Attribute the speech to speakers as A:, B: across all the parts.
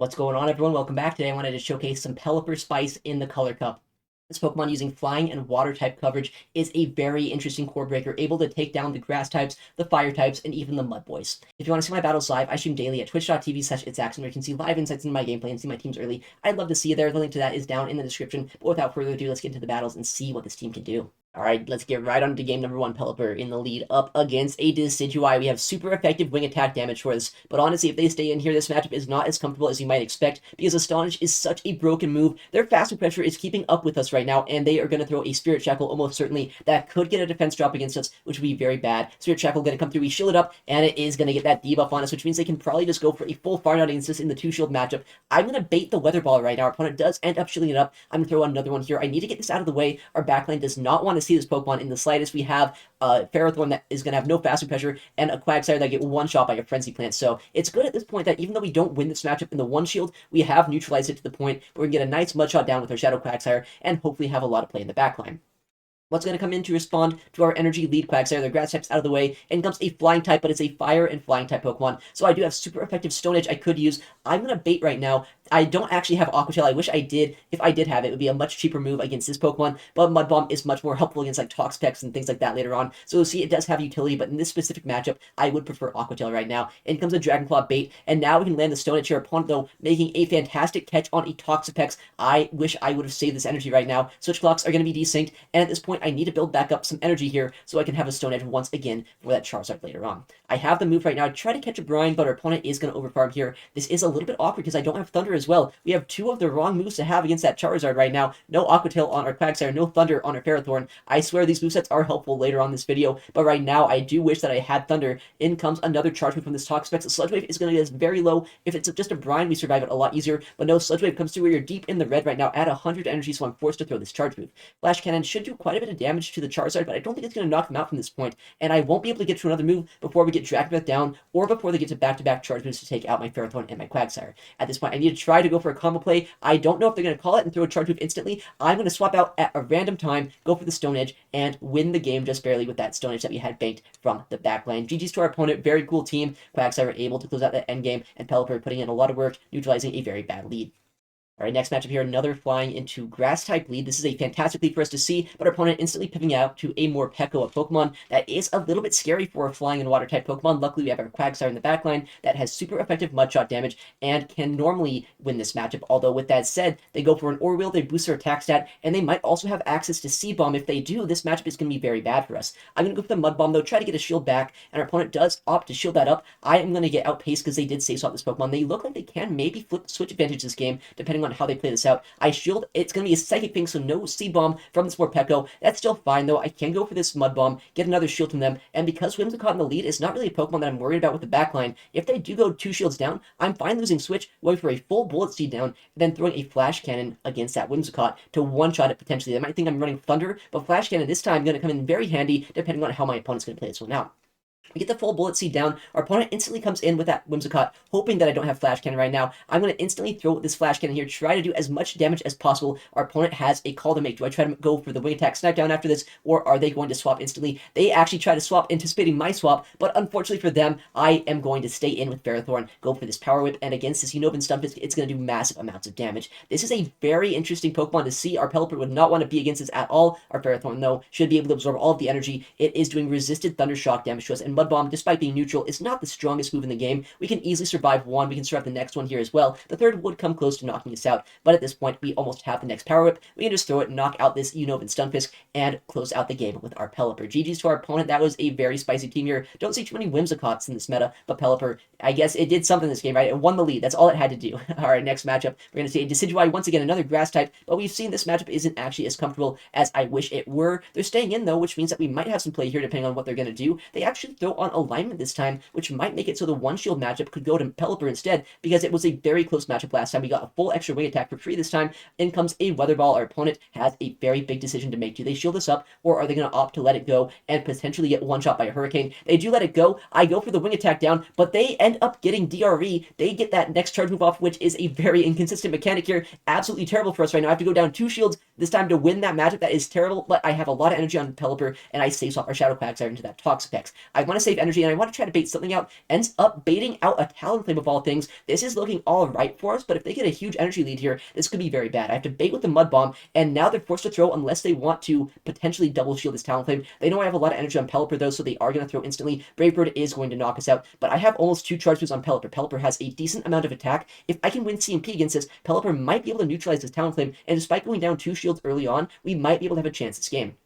A: What's going on, everyone? Welcome back. Today I wanted to showcase some Pelipper Spice in the Color Cup. This Pokemon using Flying and Water type coverage is a very interesting core breaker, able to take down the Grass types, the Fire types, and even the Mud Boys. If you want to see my battles live, I stream daily at twitch.tv/ItsAXN, where you can see live insights into my gameplay and see my teams early. I'd love to see you there. The link to that is down in the description. But without further ado, let's get into the battles and see what this team can do. All right, let's get right on to game number 1. Pelipper in the lead up against a Decidueye. We have super effective wing attack damage for this, but honestly, if they stay in here, this matchup is not as comfortable as you might expect because Astonish is such a broken move. Their fast pressure is keeping up with us right now, and they are going to throw a Spirit Shackle almost certainly. That could get a defense drop against us, which would be very bad. Spirit Shackle going to come through, we shield it up, and it is going to get that debuff on us, which means they can probably just go for a full Fire Knot against us in the 2-shield matchup. I'm going to bait the Weather Ball right now. Our opponent does end up shielding it up. I'm going to throw another one here. I need to get this out of the way. Our backline does not want to see this Pokemon in the slightest. We have Ferrothorn that is going to have no faster pressure, and a Quagsire that get one shot by a Frenzy Plant. So it's good at this point that even though we don't win this matchup in the one shield, we have neutralized it to the point where we can get a nice mud shot down with our Shadow Quagsire and hopefully have a lot of play in the backline. What's going to come in to respond to our energy lead Quagsire? Their grass type's out of the way, and comes a flying type, but it's a fire and flying type Pokemon. So I do have super effective Stone Edge I could use. I'm going to bait right now. I don't actually have Aqua Tail. I wish I did. If I did have it, it would be a much cheaper move against this Pokemon, but Mud Bomb is much more helpful against like Toxapex and things like that later on. So you'll see it does have utility, but in this specific matchup, I would prefer Aqua Tail right now. In comes a Dragon Claw bait, and now we can land the Stone Edge here. Opponent, though, making a fantastic catch on a Toxapex. I wish I would have saved this energy right now. Switch clocks are going to be desynced, and at this point, I need to build back up some energy here so I can have a Stone Edge once again for that Charizard later on. I have the move right now to try to catch a Brine, but our opponent is going to overfarm here. This is a little bit awkward because I don't have Thunder as well. We have two of the wrong moves to have against that Charizard right now. No Aqua Tail on our Quagsire, no Thunder on our Ferrothorn. I swear these movesets are helpful later on this video, but right now I do wish that I had Thunder. In comes another charge move from this Toxapex. The Sludge Wave is going to get us very low. If it's just a Brine, we survive it a lot easier, but no, Sludge Wave comes through where you're deep in the red right now at 100 energy, so I'm forced to throw this charge move. Flash Cannon should do quite a bit of damage to the Charizard, but I don't think it's going to knock them out from this point, and I won't be able to get to another move before we get Dragon Breath down, or before they get to back-to-back charge moves to take out my Ferrothorn and my Quagsire. At this point, I need to try to go for a combo play. I don't know if they're going to call it and throw a charge move instantly. I'm going to swap out at a random time, go for the Stone Edge, and win the game just barely with that Stone Edge that we had banked from the backline. GG's to our opponent. Very cool team. Quagsire able to close out that endgame, and Pelipper putting in a lot of work, neutralizing a very bad lead. All right, next matchup here, another flying into Grass-type lead. This is a fantastic lead for us to see, but our opponent instantly pivoting out to a Morpeko, a Pokemon that is a little bit scary for a flying and Water-type Pokemon. Luckily, we have our Quagsire in the backline that has super effective Mud Shot damage and can normally win this matchup. Although, with that said, they go for an Ore Wheel, they boost their attack stat, and they might also have access to C-Bomb. If they do, this matchup is going to be very bad for us. I'm going to go for the Mud Bomb, though, try to get a shield back, and our opponent does opt to shield that up. I am going to get outpaced because they did Safe Swap this Pokemon. They look like they can maybe flip switch advantage this game, depending on how they play this out. I shield, it's going to be a psychic thing, so no C-Bomb from this Morpeko. That's still fine, though. I can go for this Mud Bomb, get another shield from them, and because Whimsicott in the lead is not really a Pokemon that I'm worried about with the backline, if they do go 2 shields down, I'm fine losing Switch, going for a full Bullet Seed down, and then throwing a Flash Cannon against that Whimsicott to one-shot it potentially. They might think I'm running Thunder, but Flash Cannon this time going to come in very handy, depending on how my opponent's going to play this one out. We get the full Bullet Seed down. Our opponent instantly comes in with that Whimsicott, hoping that I don't have Flash Cannon right now. I'm going to instantly throw this Flash Cannon here, try to do as much damage as possible. Our opponent has a call to make. Do I try to go for the Wing Attack Snipe Down after this, or are they going to swap instantly? They actually try to swap, anticipating my swap, but unfortunately for them, I am going to stay in with Ferrothorn, go for this Power Whip, and against this Unova Stunfisk, it's going to do massive amounts of damage. This is a very interesting Pokemon to see. Our Pelipper would not want to be against this at all. Our Ferrothorn, though, should be able to absorb all of the energy. It is doing resisted Thunder Shock damage to us, and Mud Bomb, despite being neutral, is not the strongest move in the game. We can easily survive one. We can survive the next one here as well. The third would come close to knocking us out, but at this point, we almost have the next Power Whip. We can just throw it, knock out this Unova Stunfisk, and close out the game with our Pelipper. GG's to our opponent. That was a very spicy team here. Don't see too many Whimsicotts in this meta, but Pelipper, I guess it did something in this game, right? It won the lead. That's all it had to do. All right, next matchup, we're going to see a Decidueye, once again, another Grass type, but we've seen this matchup isn't actually as comfortable as I wish it were. They're staying in, though, which means that we might have some play here depending on what they're going to do. They actually throw on Alignment this time, which might make it so the one shield matchup could go to Pelipper instead, because it was a very close matchup last time. We got a full extra wing attack for free this time. In comes a Weather Ball. Our opponent has a very big decision to make. Do they shield us up, or are they going to opt to let it go and potentially get one shot by a Hurricane? They do let it go. I go for the wing attack down, but they end up getting DRE. They get that next charge move off, which is a very inconsistent mechanic here. Absolutely terrible for us right now. I have to go down 2 shields this time to win that matchup. That is terrible, but I have a lot of energy on Pelipper, and I save off our Shadow Quagsire into that Toxapex. I want to save energy, and I want to try to bait something out. Ends up baiting out a Talonflame of all things. This is looking all right for us, but if they get a huge energy lead here, this could be very bad. I have to bait with the Mud Bomb, and now they're forced to throw unless they want to potentially double shield this Talonflame. They know I have a lot of energy on Pelipper, though, so they are going to throw instantly. Brave Bird is going to knock us out, but I have almost 2 charge moves on Pelipper. Pelipper has a decent amount of attack. If I can win CMP against this, Pelipper might be able to neutralize this Talonflame, and despite going down 2 shields early on, we might be able to have a chance this game.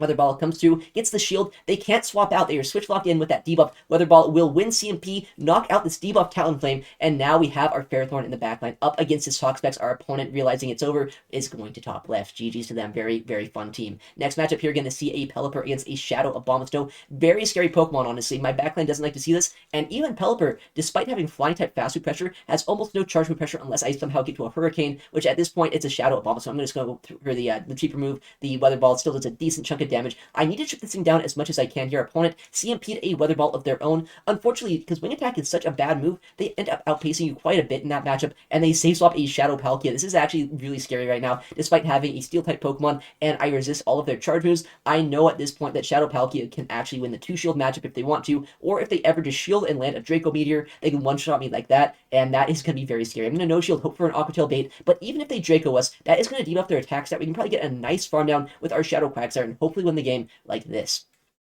A: Weather Ball comes through, gets the shield. They can't swap out. They are switch locked in with that debuff. Weather Ball will win CMP, knock out this debuff Talonflame, and now we have our Ferrothorn in the backline up against his Toxapex. Our opponent, realizing it's over, is going to top left. GG's to them. Very, very fun team. Next matchup here, again, to see a Pelipper against a Shadow Abomasnow. Very scary Pokemon, honestly. My backline doesn't like to see this, and even Pelipper, despite having flying type fast move pressure, has almost no charge move pressure unless I somehow get to a Hurricane, which at this point, it's a Shadow Abomasnow. I'm just going to go for the cheaper move. The Weather Ball still does a decent chunk of damage. I need to chip this thing down as much as I can here. Opponent CMP'd a Weather Ball of their own. Unfortunately, because Wing Attack is such a bad move, they end up outpacing you quite a bit in that matchup, and they save swap a Shadow Palkia. This is actually really scary right now. Despite having a Steel-type Pokemon, and I resist all of their charge moves, I know at this point that Shadow Palkia can actually win the 2-shield matchup if they want to, or if they ever just shield and land a Draco Meteor, they can one-shot me like that, and that is going to be very scary. I'm going to no-shield, hope for an Aqua Tail bait, but even if they Draco us, that is going to debuff their attack stat. We can probably get a nice farm down with our Shadow Quagsire and hopefully win the game like this.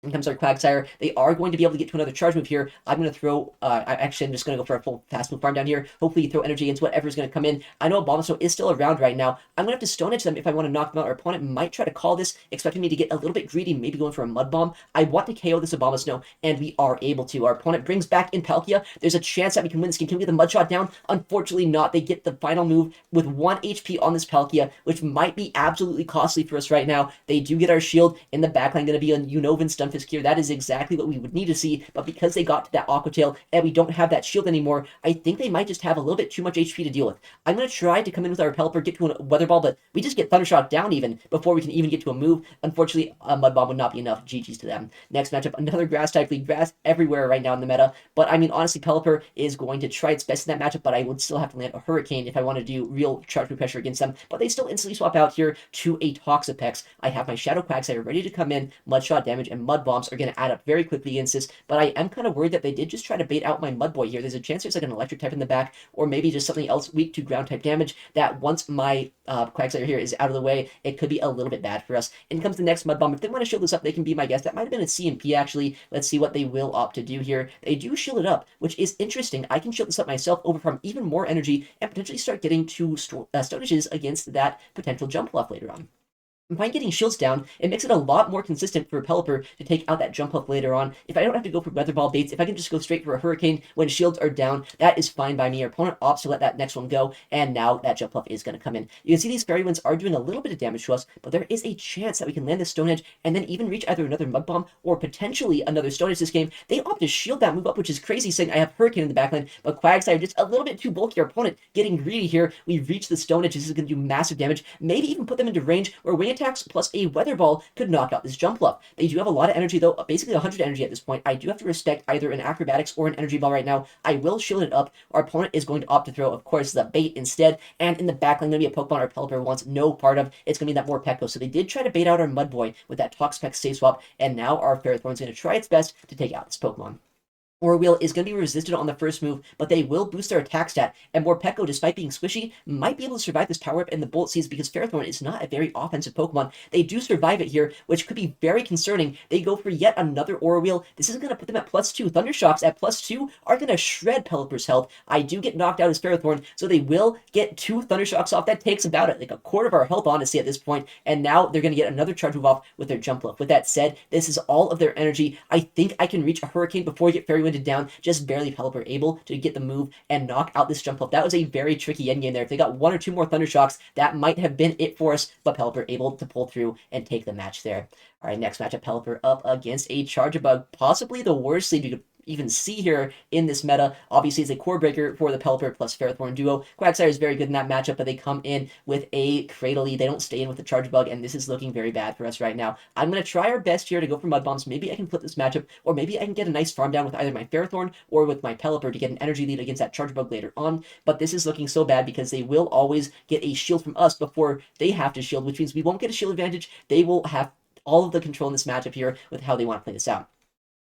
A: In comes our Quagsire. They are going to be able to get to another charge move here. I'm going to throw... I'm just going to go for a full fast move farm down here. Hopefully throw energy into whatever's going to come in. I know Abomasnow is still around right now. I'm going to have to Stone Edge them if I want to knock them out. Our opponent might try to call this, expecting me to get a little bit greedy, maybe going for a Mud Bomb. I want to KO this Abomasnow, and we are able to. Our opponent brings back in Palkia. There's a chance that we can win this game. Can we get the Mud Shot down? Unfortunately not. They get the final move with 1 HP on this Palkia, which might be absolutely costly for us right now. They do get our shield in the backline. Going to be a Unova Stunfisk here. That is exactly what we would need to see, but because they got to that Aqua Tail and we don't have that shield anymore, I think they might just have a little bit too much HP to deal with. I'm going to try to come in with our Pelipper, get to a Weather Ball, but we just get Thundershock down even before we can even get to a move. Unfortunately, a Mud Bomb would not be enough. GG's to them. Next matchup, another Grass type league. Grass everywhere right now in the meta, but I mean, honestly, Pelipper is going to try its best in that matchup, but I would still have to land a Hurricane if I want to do real charge move pressure against them, but they still instantly swap out here to a Toxapex. I have my Shadow Quagsire ready to come in. Mud Shot damage and Mud Bombs are going to add up very quickly against this, but I am kind of worried that they did just try to bait out my Mud Boy here. There's a chance there's like an electric type in the back, or maybe just something else weak to ground type damage, that once my Quagsire here is out of the way, it could be a little bit bad for us. In comes the next Mud Bomb. If they want to shield this up, they can be my guess. That might have been a CMP actually. Let's see what they will opt to do here. They do shield it up, which is interesting. I can shield this up myself, overfarm even more energy, and potentially start getting 2 Stonages against that potential jump bluff later on. By getting shields down, it makes it a lot more consistent for Pelipper to take out that jump up later on. If I don't have to go for Weather Ball baits, if I can just go straight for a Hurricane when shields are down, that is fine by me. Our opponent opts to let that next one go, and now that jump up is going to come in. You can see these Fairy Winds are doing a little bit of damage to us, but there is a chance that we can land this Stone Edge and then even reach either another Mud Bomb or potentially another Stone Edge this game. They opt to shield that move up, which is crazy, saying I have Hurricane in the backline, but Quagsire just a little bit too bulky. Our opponent getting greedy here. We reach the Stone Edge. This is going to do massive damage, maybe even put them into range where Wing Attacks plus a Weather Ball could knock out this jump bluff. They do have a lot of energy though, basically 100 energy at this point. I do have to respect either an Acrobatics or an Energy Ball right now. I will shield it up. Our opponent is going to opt to throw, of course, the bait instead, and in the backline, going to be a Pokemon our Pelipper wants no part of. It's going to be that Morpeko. So they did try to bait out our Mud Boy with that Toxapex save swap, and now our Ferrothorn is going to try its best to take out this Pokemon. Wheel is going to be resisted on the first move, but they will boost their attack stat, and Morpeko, despite being squishy, might be able to survive this power-up in the Bullet Seeds because Ferrothorn is not a very offensive Pokemon. They do survive it here, which could be very concerning. They go for yet another Aura Wheel. This is going to put them at +2. Thundershocks at +2 are going to shred Pelipper's health. I do get knocked out as Ferrothorn, so they will get 2 Thundershocks off. That takes about like a quarter of our health, honestly, at this point, and now they're going to get another charge move off with their Jump Bluff. With that said, this is all of their energy. I think I can reach a Hurricane before I get Fairy Winded down, just barely. Pelipper able to get the move and knock out this jump up. That was a very tricky endgame there. If they got 1 or 2 more Thundershocks, that might have been it for us, but Pelipper able to pull through and take the match there. All right, next matchup, Pelipper up against a Charjabug, possibly the worst lead you could even see here in this meta. Obviously, it's a core breaker for the Pelipper plus Ferrothorn duo. Quagsire is very good in that matchup, but they come in with a Cradle lead. They don't stay in with the Charjabug, and this is looking very bad for us right now. I'm going to try our best here to go for Mud Bombs. Maybe I can flip this matchup, or maybe I can get a nice farm down with either my Ferrothorn or with my Pelipper to get an energy lead against that Charjabug later on, but this is looking so bad because they will always get a shield from us before they have to shield, which means we won't get a shield advantage. They will have all of the control in this matchup here with how they want to play this out.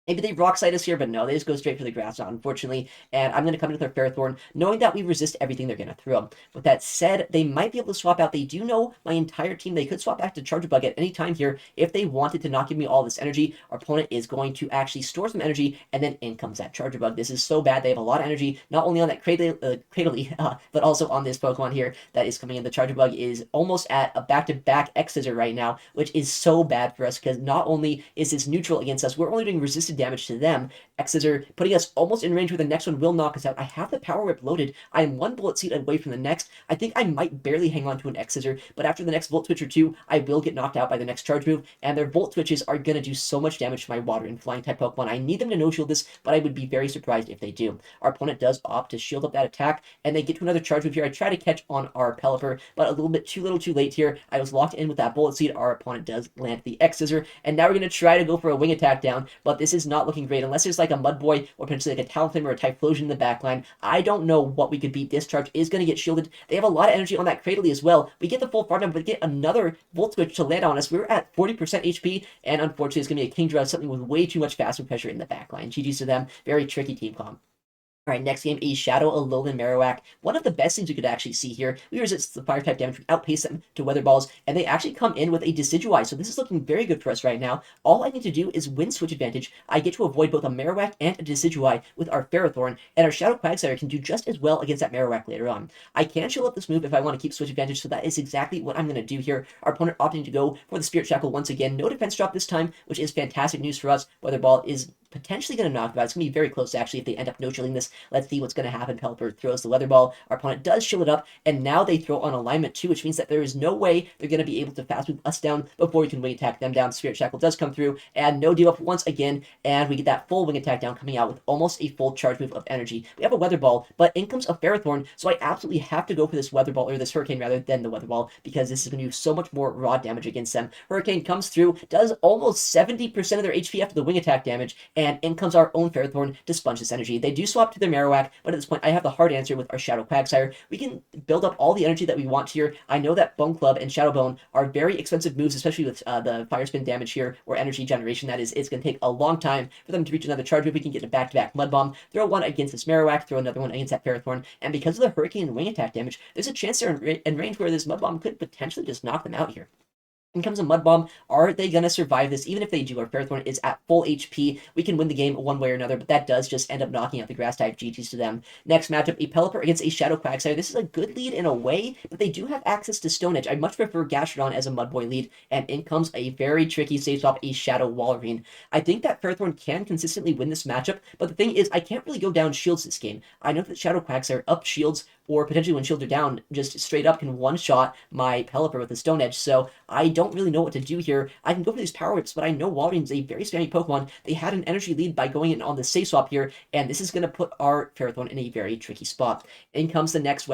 A: Maybe they rock slide us here, but no, they just go straight for the Gastrodon, unfortunately. And I'm going to come in with our Ferrothorn, knowing that we resist everything they're going to throw. With that said, they might be able to swap out. They do know my entire team. They could swap back to Charjabug at any time here if they wanted to not give me all this energy. Our opponent is going to actually store some energy, and then in comes that Charjabug. This is so bad. They have a lot of energy, not only on that Cradily, but also on this Pokemon here that is coming in. The Charjabug is almost at a back-to-back X-Scissor right now, which is so bad for us because not only is this neutral against us, we're only doing resisted damage to them. X-Scissor putting us almost in range where the next one will knock us out. I have the Power Whip loaded. I am one Bullet Seed away from the next. I think I might barely hang on to an X-Scissor, but after the next Volt Twitch or two, I will get knocked out by the next charge move, and their Volt Twitches are going to do so much damage to my Water and Flying type Pokemon. I need them to no-shield this, but I would be very surprised if they do. Our opponent does opt to shield up that attack, and they get to another charge move here. I try to catch on our Pelipper, but a little bit too little too late here. I was locked in with that Bullet Seed. Our opponent does land the X-Scissor, and now we're going to try to go for a Wing Attack down, but this is not looking great unless there's like a Mudboy or potentially like a Talonflame or a Typhlosion in the backline. I don't know what we could beat. This charge is going to get shielded. They have a lot of energy on that Cradily as well. We get the full farm down, but get another Volt Switch to land on us. We're at 40% HP, and unfortunately it's going to be a Kingdra, something with way too much faster pressure in the backline. GG's to them. Very tricky team comp. All right, next game, a Shadow Alolan Marowak. One of the best things we could actually see here. We resist the Fire-type damage, we outpace them to Weather Balls, and they actually come in with a Decidueye, so this is looking very good for us right now. All I need to do is win Switch Advantage. I get to avoid both a Marowak and a Decidueye with our Ferrothorn, and our Shadow Quagsire can do just as well against that Marowak later on. I can shield up this move if I want to keep Switch Advantage, so that is exactly what I'm going to do here. Our opponent opting to go for the Spirit Shackle once again. No defense drop this time, which is fantastic news for us. Weather Ball is potentially going to knock them out. It's going to be very close, actually, if they end up no-shielding this. Let's see what's going to happen. Pelipper throws the Weather Ball. Our opponent does shield it up, and now they throw on alignment, too, which means that there is no way they're going to be able to fast move us down before we can wing attack them down. Spirit Shackle does come through, and no debuff once again, and we get that full wing attack down, coming out with almost a full charge move of energy. We have a Weather Ball, but in comes a Ferrothorn, so I absolutely have to go for this Weather Ball, or this Hurricane, rather, than the Weather Ball, because this is going to do so much more raw damage against them. Hurricane comes through, does almost 70% of their HP after the wing attack damage, and in comes our own Ferrothorn to sponge this energy. They do swap to their Marowak, but at this point I have the hard answer with our Shadow Quagsire. We can build up all the energy that we want here. I know that Bone Club and Shadow Bone are very expensive moves, especially with the Fire Spin damage here, or energy generation that is. It's going to take a long time for them to reach another charge move. We can get a back-to-back Mud Bomb, throw one against this Marowak, throw another one against that Ferrothorn, and because of the Hurricane and wing attack damage, there's a chance they're in range where this Mud Bomb could potentially just knock them out here. In comes a Mud Bomb. Are they going to survive this? Even if they do, our Ferrothorn is at full HP. We can win the game one way or another, but that does just end up knocking out the Grass-type. GG's to them. Next matchup, a Pelipper against a Shadow Quagsire. This is a good lead in a way, but they do have access to Stone Edge. I much prefer Gastrodon as a Mudboy lead, and in comes a very tricky save swap, a Shadow Walrein. I think that Ferrothorn can consistently win this matchup, but the thing is, I can't really go down shields this game. I know that Shadow Quagsire up shields, or potentially when shields are down, just straight up can one-shot my Pelipper with the Stone Edge, so I don't really know what to do here. I can go for these Power Whips, but I know Walrein's a very spammy Pokemon. They had an energy lead by going in on the safe swap here, and this is going to put our Ferrothorn in a very tricky spot. In comes the next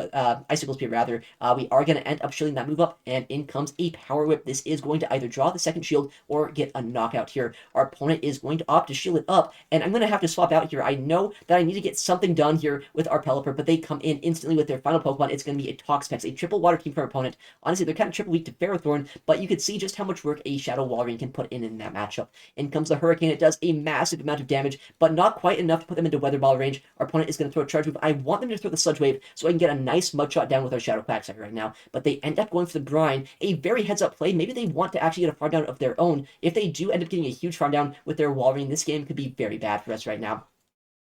A: Icicle Spear, rather. We are going to end up shielding that move up, and in comes a Power Whip. This is going to either draw the second shield or get a knockout here. Our opponent is going to opt to shield it up, and I'm going to have to swap out here. I know that I need to get something done here with our Pelipper, but they come in instantly with their final Pokemon. It's going to be a Toxapex, a triple water team from our opponent. Honestly, they're kind of triple weak to Ferrothorn, but you could see just how much work a Shadow Walrein can put in that matchup. In comes the Hurricane. It does a massive amount of damage, but not quite enough to put them into Weather Ball range. Our opponent is going to throw a Charge Move. I want them to throw the Sludge Wave so I can get a nice Mud Shot down with our Shadow Quagsire right now, but they end up going for the Brine. A very heads-up play. Maybe they want to actually get a farm down of their own. If they do end up getting a huge farm down with their Walrein, this game could be very bad for us right now.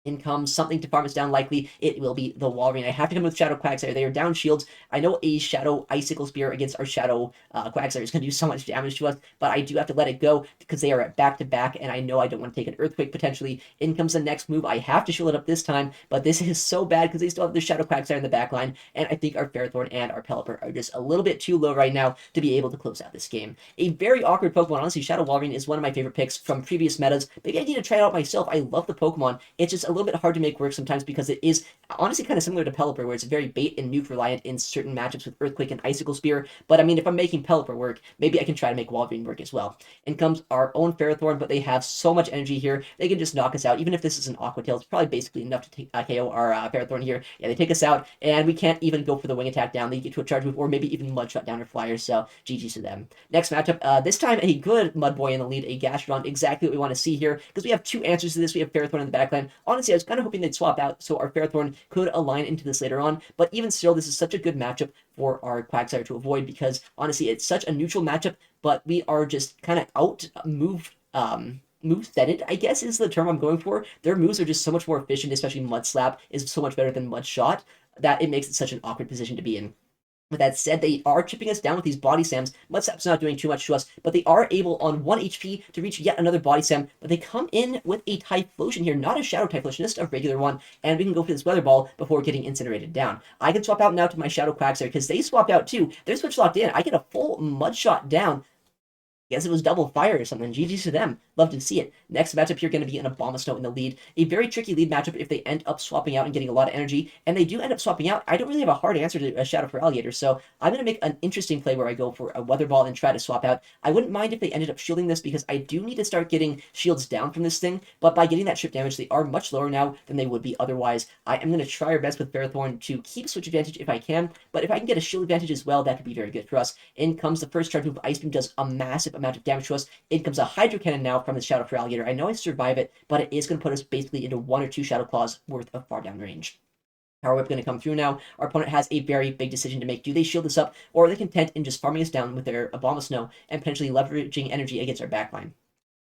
A: In comes something to farm us down. Likely it will be the Walrein. I have to come with Shadow Quagsire. They are down shields. I know a Shadow Icicle Spear against our Shadow Quagsire is going to do so much damage to us, but I do have to let it go because they are at back-to-back, and I know I don't want to take an Earthquake potentially. In comes the next move. I have to shield it up this time, but this is so bad because they still have the Shadow Quagsire in the back line, and I think our Ferrothorn and our Pelipper are just a little bit too low right now to be able to close out this game. A very awkward Pokemon. Honestly, Shadow Walrein is one of my favorite picks from previous metas. Maybe I need to try it out myself. I love the Pokemon. It's just a little bit hard to make work sometimes because it is honestly kind of similar to Pelipper, where it's very bait and nuke reliant in certain matchups with Earthquake and Icicle Spear. But I mean, if I'm making Pelipper work, maybe I can try to make Wolverine work as well. In comes our own Ferrothorn, but they have so much energy here, they can just knock us out. Even if this is an Aqua Tail, it's probably basically enough to take KO our Ferrothorn here. Yeah, they take us out, and we can't even go for the wing attack down. They get to a charge move, or maybe even Mud Shot down or Flyers, so GG's to them. Next matchup, this time a good Mud Boy in the lead, a Gastrodon, exactly what we want to see here, because we have two answers to this. We have Ferrothorn in the backline. Honestly, I was kind of hoping they'd swap out so our Ferrothorn could align into this later on, but even still, this is such a good matchup for our Quagsire to avoid, because honestly, it's such a neutral matchup, but we are just kind of out move-setted, I guess is the term I'm going for. Their moves are just so much more efficient, especially Mud Slap is so much better than Mud Shot, that it makes it such an awkward position to be in. With that said, they are chipping us down with these body slams. Mudslap's not doing too much to us, but they are able on 1 HP to reach yet another body slam. But they come in with a Typhlosion here, not a Shadow Typhlosion, just a regular one, and we can go for this Weather Ball before getting incinerated down. I can swap out now to my Shadow Quagsire because they swapped out too. They're switch locked in. I get a full Mud Shot down. Guess it was double fire or something. GG's to them. Love to see it. Next matchup here going to be an Abomasnow in the lead. A very tricky lead matchup if they end up swapping out and getting a lot of energy. And they do end up swapping out. I don't really have a hard answer to a Shadow for Alligator, so I'm going to make an interesting play where I go for a Weather Ball and try to swap out. I wouldn't mind if they ended up shielding this because I do need to start getting shields down from this thing, but by getting that chip damage, they are much lower now than they would be otherwise. I am going to try our best with Ferrothorn to keep switch advantage if I can, but if I can get a shield advantage as well, that could be very good for us. In comes the first charge move. Ice Beam does a massive amount of damage to us. In comes a Hydro Cannon now from the Shadow for Alligator. I know I survive it, but it is going to put us basically into 1 or 2 Shadow Claws worth of far down range. Power Whip going to come through now. Our opponent has a very big decision to make. Do they shield us up, or are they content in just farming us down with their Abomasnow and potentially leveraging energy against our backline?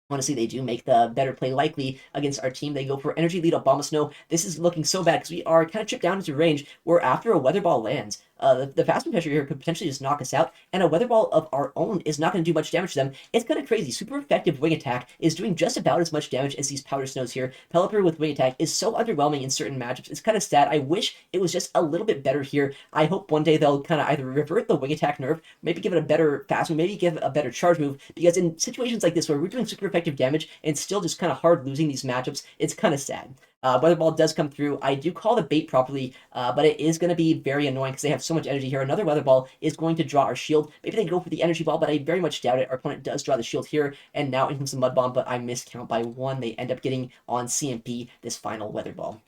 A: Honestly, they do make the better play likely against our team. They go for Energy Lead Abomasnow. This is looking so bad because we are kind of chipped down into range where after a Weather Ball lands, the Fast Pressure here could potentially just knock us out, and a Weather Ball of our own is not going to do much damage to them. It's kind of crazy. Super effective Wing Attack is doing just about as much damage as these Powder Snows here. Pelipper with Wing Attack is so underwhelming in certain matchups. It's kind of sad. I wish it was just a little bit better here. I hope one day they'll kind of either revert the Wing Attack nerf, maybe give it a better Fast move, maybe give it a better Charge move, because in situations like this where we're doing super effective damage and still just kind of hard losing these matchups, it's kind of sad. Weather Ball does come through. I do call the bait properly, but it is going to be very annoying because they have so much energy here. Another Weather Ball is going to draw our shield. Maybe they go for the Energy Ball, but I very much doubt it. Our opponent does draw the shield here, and now in comes the Mud Bomb, but I miscount by 1. They end up getting on CMP this final Weather Ball.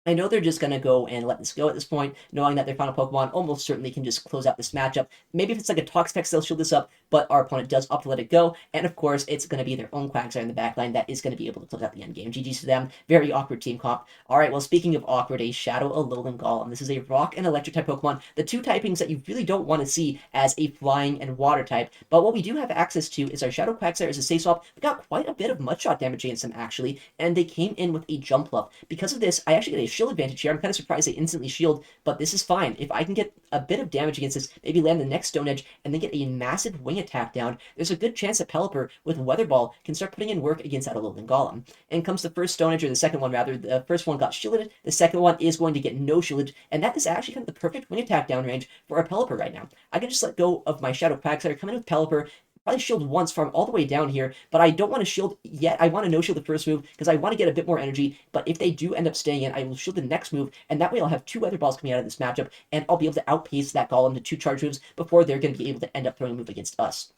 A: I know they're just going to go and let this go at this point, knowing that their final Pokemon almost certainly can just close out this matchup. Maybe if it's like a Toxapex, they'll shield this up, but our opponent does opt to let it go, and of course, it's going to be their own Quagsire in the backline that is going to be able to close out the endgame. GG's to them. Very awkward team comp. Alright, well, speaking of awkward, a Shadow Alolan Golem. This is a Rock and Electric type Pokemon, the two typings that you really don't want to see as a Flying and Water type, but what we do have access to is our Shadow Quagsire as a safe swap. We got quite a bit of Mudshot damage against them, actually, and they came in with a Jump Up. Because of this, I actually get a shield advantage here. I'm kind of surprised they instantly shield, but this is fine. If I can get a bit of damage against this, maybe land the next Stone Edge, and then get a massive Wing Attack down, there's a good chance that Pelipper with Weather Ball can start putting in work against that Alolan Golem. And comes the first Stone Edge, or the second one rather. The first one got shielded, the second one is going to get no shieldage, and that is actually kind of the perfect Wing Attack downrange for our Pelipper right now. I can just let go of my Shadow Quagsire, come in with Pelipper, probably shield once from all the way down here, but I don't want to shield yet. I want to no-shield the first move because I want to get a bit more energy, but if they do end up staying in, I will shield the next move, and that way I'll have 2 Weather Balls coming out of this matchup, and I'll be able to outpace that Golem to 2 charge moves before they're going to be able to end up throwing a move against us.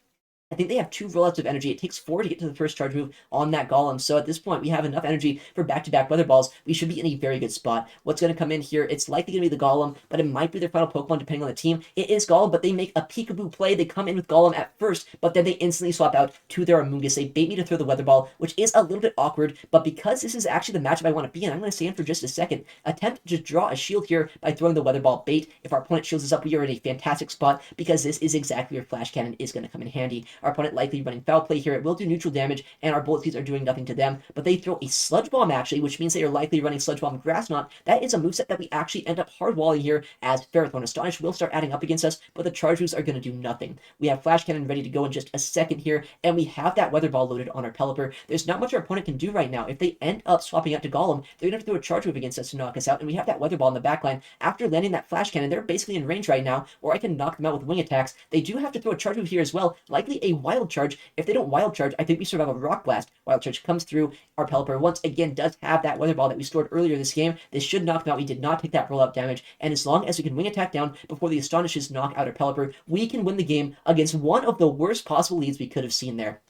A: I think they have 2 rollouts of energy. It takes 4 to get to the first charge move on that Golem. So at this point, we have enough energy for back-to-back Weather Balls. We should be in a very good spot. What's going to come in here? It's likely going to be the Golem, but it might be their final Pokemon depending on the team. It is Golem, but they make a peekaboo play. They come in with Golem at first, but then they instantly swap out to their Amoonguss. They bait me to throw the Weather Ball, which is a little bit awkward, but because this is actually the matchup I want to be in, I'm going to stay in for just a second. Attempt to draw a shield here by throwing the Weather Ball bait. If our opponent shields us up, we are in a fantastic spot because this is exactly where Flash Cannon is going to come in handy. Our opponent likely running foul play here. It will do neutral damage, and our bullet seeds are doing nothing to them, but they throw a Sludge Bomb actually, which means they are likely running Sludge Bomb Grass Knot. That is a moveset that we actually end up hardwalling here as Ferrothorn. Astonish will start adding up against us, but the charge moves are going to do nothing. We have Flash Cannon ready to go in just a second here, and we have that Weather Ball loaded on our Pelipper. There's not much our opponent can do right now. If they end up swapping out to Golem, they're going to have to throw a charge move against us to knock us out, and we have that Weather Ball in the backline. After landing that Flash Cannon, they're basically in range right now, or I can knock them out with Wing Attacks. They do have to throw a charge move here as well, likely a Wild Charge. If they don't Wild Charge, I think we survive a Rock Blast. Wild Charge comes through. Our Pelipper, once again, does have that Weather Ball that we stored earlier this game. This should knock them out. We did not take that rollout damage, and as long as we can Wing Attack down before the Astonishes knock out our Pelipper, we can win the game against one of the worst possible leads we could have seen there.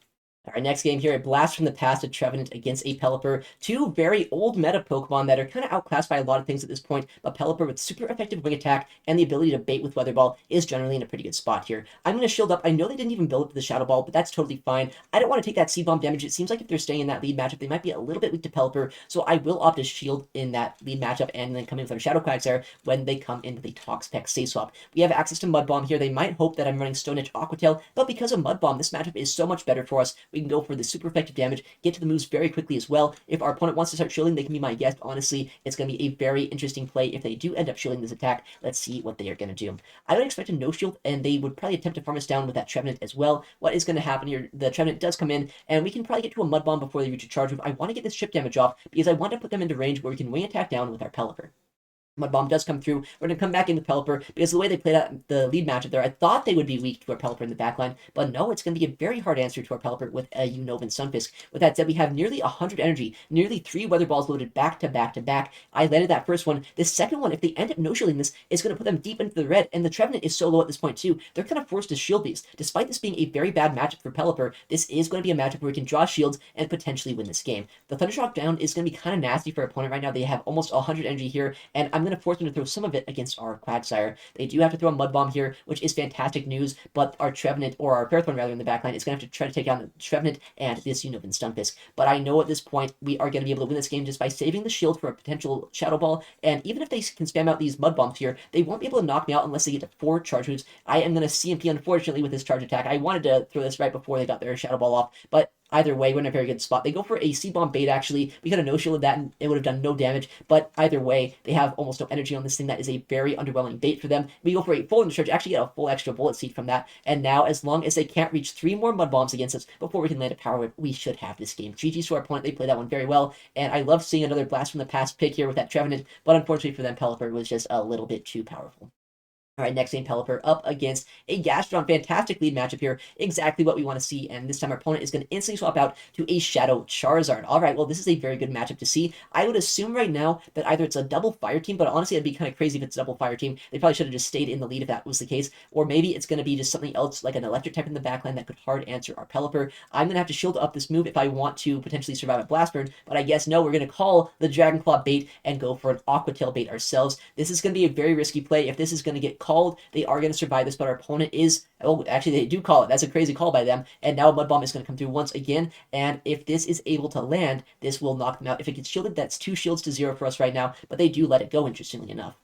A: Our next game here, a Blast from the Past, a Trevenant against a Pelipper. Two very old meta Pokemon that are kind of outclassed by a lot of things at this point, but Pelipper with super effective Wing Attack and the ability to bait with Weather Ball is generally in a pretty good spot here. I'm going to shield up. I know they didn't even build up to the Shadow Ball, but that's totally fine. I don't want to take that Seed Bomb damage. It seems like if they're staying in that lead matchup, they might be a little bit weak to Pelipper, so I will opt to shield in that lead matchup and then come in with our Shadow Quagsire when they come into the Toxapex Stay Swap. We have access to Mud Bomb here. They might hope that I'm running Stone Edge Aqua Tail, but because of Mud Bomb, this matchup is so much better for us. We can go for the super effective damage, get to the moves very quickly as well. If our opponent wants to start shielding, they can be my guest. Honestly, it's going to be a very interesting play if they do end up shielding this attack. Let's see what they are going to do. I would expect a no shield, and they would probably attempt to farm us down with that Trevenant as well. What is going to happen here? The Trevenant does come in, and we can probably get to a Mud Bomb before they reach a Charge Move. I want to get this chip damage off because I want to put them into range where we can Wing Attack down with our Pelipper. Mud Bomb does come through. We're going to come back into Pelipper because the way they played out the lead matchup there, I thought they would be weak to our Pelipper in the backline, but no, it's going to be a very hard answer to our Pelipper with a Unova and Stunfisk. With that said, we have nearly 100 energy, nearly 3 Weather Balls loaded back to back to back. I landed that first one. This second one, if they end up no-shielding this, is going to put them deep into the red, and the Trevenant is so low at this point too. They're kind of forced to shield these. Despite this being a very bad matchup for Pelipper, this is going to be a matchup where we can draw shields and potentially win this game. The Thundershock down is going to be kind of nasty for our opponent right now. They have almost 100 energy here, and I'm going to force them to throw some of it against our Quagsire. They do have to throw a Mud Bomb here, which is fantastic news, but our Trevenant, or our Ferrothorn rather, in the backline is going to have to try to take down the Trevenant and this Unova and Stunfisk. But I know at this point we are going to be able to win this game just by saving the shield for a potential Shadow Ball, and even if they can spam out these Mud Bombs here, they won't be able to knock me out unless they get to 4 Charge Moves. I am going to CMP, unfortunately, with this Charge Attack. I wanted to throw this right before they got their Shadow Ball off, but either way, we're in a very good spot. They go for a Seed Bomb bait, actually. We could have no-shielded that, and it would have done no damage. But either way, they have almost no energy on this thing. That is a very underwhelming bait for them. We go for a full Discharge, actually get a full extra Bullet Seed from that. And now, as long as they can't reach 3 more Mud Bombs against us before we can land a Power Whip, we should have this game. GG's to our opponent. They played that one very well. And I love seeing another Blast from the Past pick here with that Trevenant. But unfortunately for them, Pelipper was just a little bit too powerful. All right, next game, Pelipper up against a Gastrodon. Fantastic lead matchup here. Exactly what we want to see. And this time our opponent is going to instantly swap out to a Shadow Charizard. All right, well, this is a very good matchup to see. I would assume right now that either it's a double fire team, but honestly, it'd be kind of crazy if it's a double fire team. They probably should have just stayed in the lead if that was the case. Or maybe it's going to be just something else like an electric type in the backline that could hard answer our Pelipper. I'm going to have to shield up this move if I want to potentially survive a Blast Burn, but I guess no, we're going to call the Dragon Claw bait and go for an Aqua Tail bait ourselves. This is going to be a very risky play. If this is going to get called, they are going to survive this, but our opponent is, oh, actually they do call it. That's a crazy call by them. And now a Mud Bomb is going to come through once again, and if this is able to land, this will knock them out. If it gets shielded, that's 2 shields to 0 for us right now, but they do let it go, interestingly enough.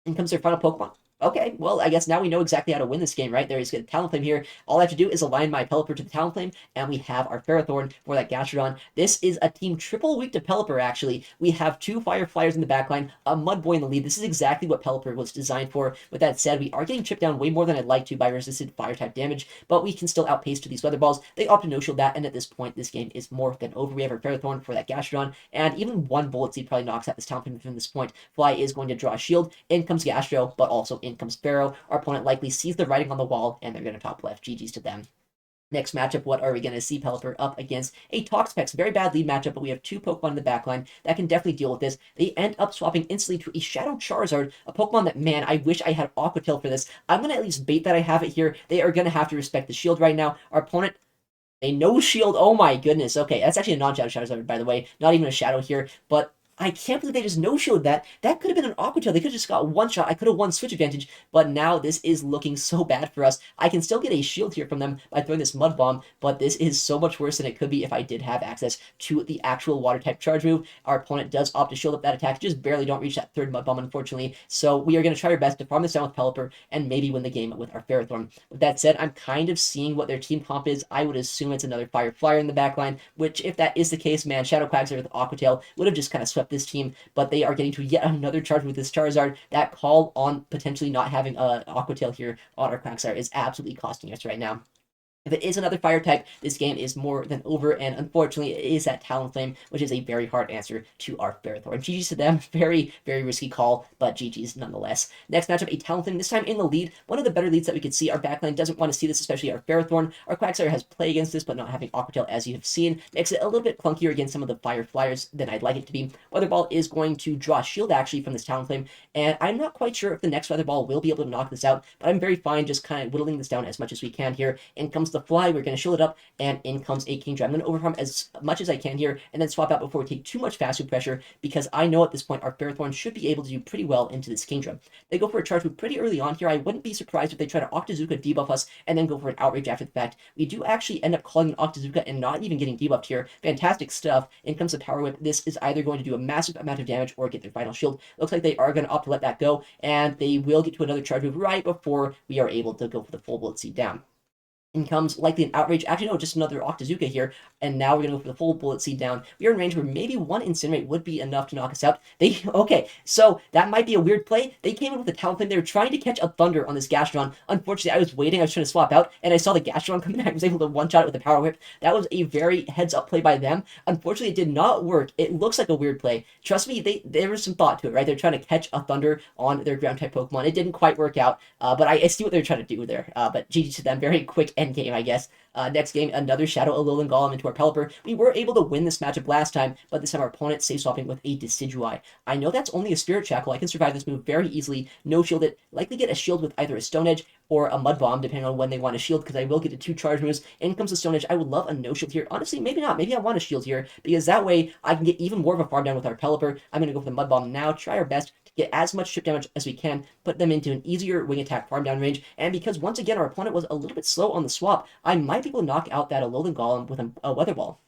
A: In comes their final Pokemon. Okay, well, I guess now we know exactly how to win this game, right? There is a Talonflame here. All I have to do is align my Pelipper to the Talonflame, and we have our Ferrothorn for that Gastrodon. This is a team triple weak to Pelipper, actually. We have 2 Fire Flyers in the backline, a Mud Boy in the lead. This is exactly what Pelipper was designed for. With that said, we are getting chipped down way more than I'd like to by resisted Fire-type damage, but we can still outpace to these Weather Balls. They opt to no-shield that, and at this point, this game is more than over. We have our Ferrothorn for that Gastrodon, and even 1 Bullet Seed probably knocks out this Talonflame from this point. Fly is going to draw a shield. In comes Gastro, but also in comes Ferro. Our opponent likely sees the writing on the wall, and they're going to top left. GG's to them. Next matchup, what are we going to see? Pelipper up against a Toxapex. Very bad lead matchup, but we have 2 Pokemon in the backline that can definitely deal with this. They end up swapping instantly to a Shadow Charizard, a Pokemon that, man, I wish I had Aqua Tail for this. I'm going to at least bait that I have it here. They are going to have to respect the shield right now. Our opponent, a no shield. Oh my goodness. Okay, that's actually a non-Shadow Charizard, by the way. Not even a Shadow here, but I can't believe they just no-showed that. That could have been an Aqua Tail. They could have just got one shot. I could have won switch advantage, but now this is looking so bad for us. I can still get a shield here from them by throwing this Mud Bomb, but this is so much worse than it could be if I did have access to the actual Water-type charge move. Our opponent does opt to shield up that attack. Just barely don't reach that 3rd Mud Bomb, unfortunately. So we are going to try our best to farm this down with Pelipper and maybe win the game with our Ferrothorn. With that said, I'm kind of seeing what their team comp is. I would assume it's another Fire Flyer in the backline, which if that is the case, man, Shadow Quagsire with Aqua Tail would have just kind of swept this team, but they are getting to yet another charge with this Charizard. That call on potentially not having an Aqua Tail here on our Quagsire is absolutely costing us right now. If it is another fire type, this game is more than over, and unfortunately, it is that Talonflame, which is a very hard answer to our Ferrothorn. GG's to them, very, very risky call, but GG's nonetheless. Next matchup, a Talonflame, this time in the lead. One of the better leads that we could see. Our backline doesn't want to see this, especially our Ferrothorn. Our Quagsire has play against this, but not having Aqua Tail, as you have seen, makes it a little bit clunkier against some of the Fire Flyers than I'd like it to be. Weather Ball is going to draw Shield, actually, from this Talonflame, and I'm not quite sure if the next Weather Ball will be able to knock this out, but I'm very fine just kind of whittling this down as much as we can here. In comes the Fly, we're going to shield it up, and in comes a Kingdra. I'm going to overfarm as much as I can here, and then swap out before we take too much fast food pressure, because I know at this point our Ferrothorn should be able to do pretty well into this Kingdra. They go for a charge move pretty early on here. I wouldn't be surprised if they try to Octazooka debuff us, and then go for an Outrage after the fact. We do actually end up calling an Octazooka and not even getting debuffed here. Fantastic stuff. In comes the Power Whip. This is either going to do a massive amount of damage or get their final shield. Looks like they are going to opt to let that go, and they will get to another charge move right before we are able to go for the full Bullet Seed down. In comes likely an Outrage. Actually, no, just another Octazooka here. And now we're going to go for the full Bullet Seed down. We are in range where maybe one Incinerate would be enough to knock us out. Okay, so that might be a weird play. They came in with a Talonflame. They were trying to catch a Thunder on this Gastrodon. Unfortunately, I was waiting. I was trying to swap out, and I saw the Gastrodon come in. I was able to one-shot it with the Power Whip. That was a very heads-up play by them. Unfortunately, it did not work. It looks like a weird play. Trust me, there was some thought to it, right? They're trying to catch a Thunder on their Ground-type Pokemon. It didn't quite work out, but I see what they're trying to do there. But GG to them. Very quick end game, I guess. Next game, another Shadow Alolan Golem into our Pelipper. We were able to win this matchup last time, but this time our opponent safe swapping with a Decidueye. I know that's only a Spirit Shackle. I can survive this move very easily. No shield it. Likely get a shield with either a Stone Edge or a Mud Bomb, depending on when they want a shield, because I will get to 2 charge moves. In comes the Stone Edge. I would love a no shield here. Honestly, maybe not. Maybe I want a shield here, because that way I can get even more of a farm down with our Pelipper. I'm going to go for the Mud Bomb now, try our best to get as much chip damage as we can, put them into an easier wing attack farm down range, and because once again our opponent was a little bit slow on the swap, I might be able to knock out that Alolan Golem with a Weather Ball.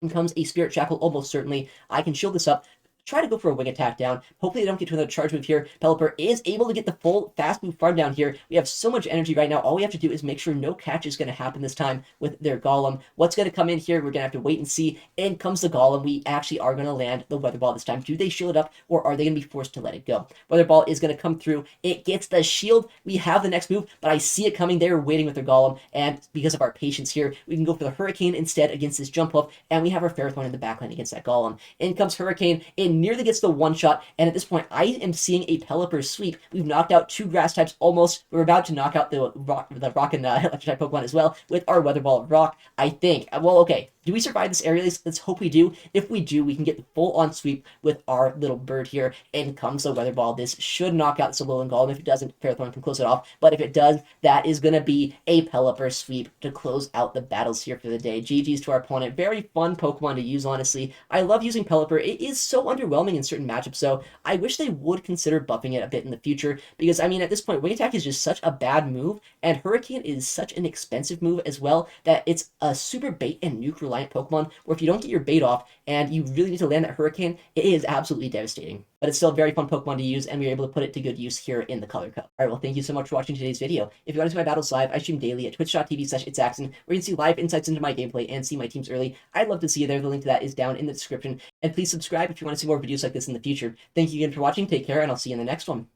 A: In comes a Spirit Shackle, almost certainly. I can shield this up, try to go for a wing attack down. Hopefully they don't get to another charge move here. Pelipper is able to get the full fast move farm down here. We have so much energy right now. All we have to do is make sure no catch is going to happen this time with their Golem. What's going to come in here? We're going to have to wait and see. In comes the Golem. We actually are going to land the Weather Ball this time. Do they shield it up, or are they going to be forced to let it go? Weather Ball is going to come through. It gets the shield. We have the next move, but I see it coming. They're waiting with their Golem, and because of our patience here, we can go for the Hurricane instead against this Jump Hoof, and we have our Ferrothorn in the backline against that Golem. In comes Hurricane. It nearly gets the one shot, and at this point I am seeing a Pelipper sweep. We've knocked out 2 grass types almost. We're about to knock out the rock and electric type Pokemon as well with our Weather Ball Rock, I think. Well, okay. Do we survive this area? Let's hope we do. If we do, we can get the full-on sweep with our little bird here. In comes the Weather Ball. This should knock out the Alolan Golem. If it doesn't, Ferrothorn can close it off. But if it does, that is going to be a Pelipper sweep to close out the battles here for the day. GG's to our opponent. Very fun Pokemon to use, honestly. I love using Pelipper. It is so underwhelming in certain matchups, so I wish they would consider buffing it a bit in the future, because, I mean, at this point, Wing Attack is just such a bad move, and Hurricane is such an expensive move as well, that it's a super bait and nuke-reliant Pokemon, where if you don't get your bait off, and you really need to land that Hurricane, it is absolutely devastating. But it's still a very fun Pokemon to use, and we were able to put it to good use here in the Color Cup. Alright, well, thank you so much for watching today's video. If you want to see my battles live, I stream daily at twitch.tv/ItsAXN, where you can see live insights into my gameplay and see my teams early. I'd love to see you there. The link to that is down in the description. And please subscribe if you want to see more videos like this in the future. Thank you again for watching, take care, and I'll see you in the next one.